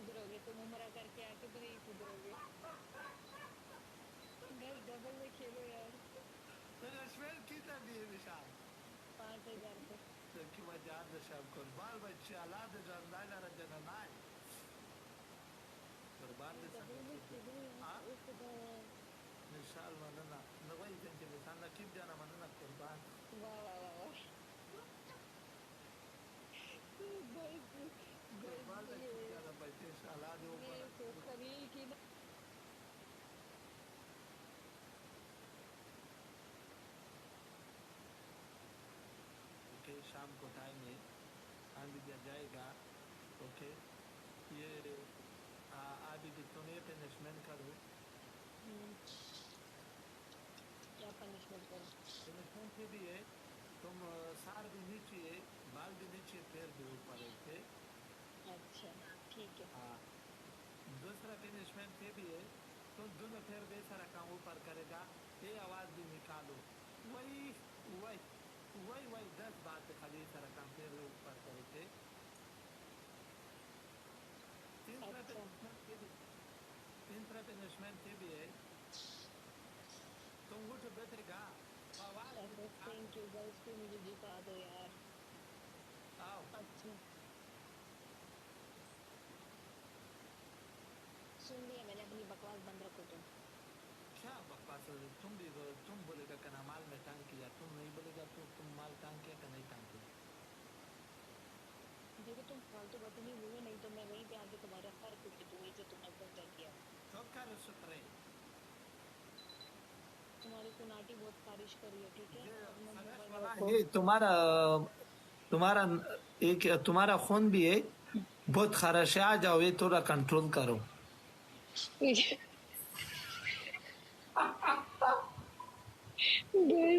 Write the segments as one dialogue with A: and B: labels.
A: سدھرو گے تم، عمرہ کر کے آ کے تو نہیں سدھرو گے. بس ڈبل میں کھیلو یار.
B: رشویل کتنا دیے نشان
A: 5,000 روپے.
B: تو کی وجہ دشاب قربان بچے اللہ دے جاندائی لارا جننائی قربان دے
A: ڈبل میں
B: سنگتی
A: کھیلو یار.
B: ہاں
A: او خدا.
B: نشال مننا نوائی جنجی نشان نکیب جانا مننا قربان
A: واہ واہ واہ واہ. بس بس
B: قربان نکیب
A: یہ
B: جانا بچے اللہ دے
A: میں
B: اوپر
A: خلیل کی نا.
B: اوکے شام کو ٹائم ہے آندھی دیا جائے گا اوکے یہ آبی کی تمہیں پنشمنٹ کرو
A: کیا پنشمنٹ کرو؟
B: پنشمنٹ یہ بھی ہے تم سار بھی نیچے ہے بال بھی نیچے پیر بھی اوپر اوکے
A: اچھا ٹھیک ہے.
B: ہاں دوسرا پنشمنٹ یہ بھی ہے تو دونوں پیر بے سارا کام اوپر کرے گا یہ آواز بھی نکالو وہی وہی وہی وہی 10 بات خالی سارا کام پیر اوپر کرے کے تیسرا
A: اچھا
B: پنشمنٹ یہ بھی تیسرا پنشمنٹ یہ بھی ہے تم اٹھ بیٹھے گا تو آواز بھی
A: تھینک
B: نکالو
A: یو بس تو مجھے جتا دو یار.
B: آؤ
A: اچھا سن لیا میں نے، اپنی بکواس بند رکھو تم.
B: کیا بکواس تم بھی تم بولے گا کہ مال میں ٹانگ کیا تم نہیں بولے گا تو تم مال ٹانگ کیا کہ نہیں ٹانگ کیا
A: دیکھو تم فالتو باتیں نہیں بولو، نہیں تو میں وہیں پہ آ کے تمہارا سر کچھ دوں وہی جو تم نے گندا کیا.
B: تو کر سپرے
A: تمہاری کناٹی بہت خارش کری ہے ٹھیک ہے.
B: یہ
A: اب میں
B: خرش
A: موبائل
B: والا
A: رکھو.
B: ہے تمہارا تمہارا ایک تمہارا خون بھی ہے بہت خرش ہے آ جاؤ یہ تھوڑا کنٹرول کرو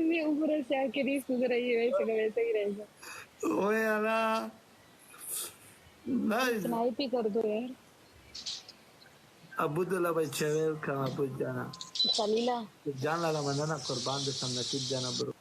A: میں اوپر سے آ کے نہیں سن رہی ہے، ویسے کا ویسے ہی رہے گا.
B: اوے اللہ نہیں
A: سنائپ ہی کر دو یار.
B: ابو دلہ بھائی چویل کا ابو جانا
A: خلیلہ
B: جان لالا مندنا قربان دے سمنا کب جانا برو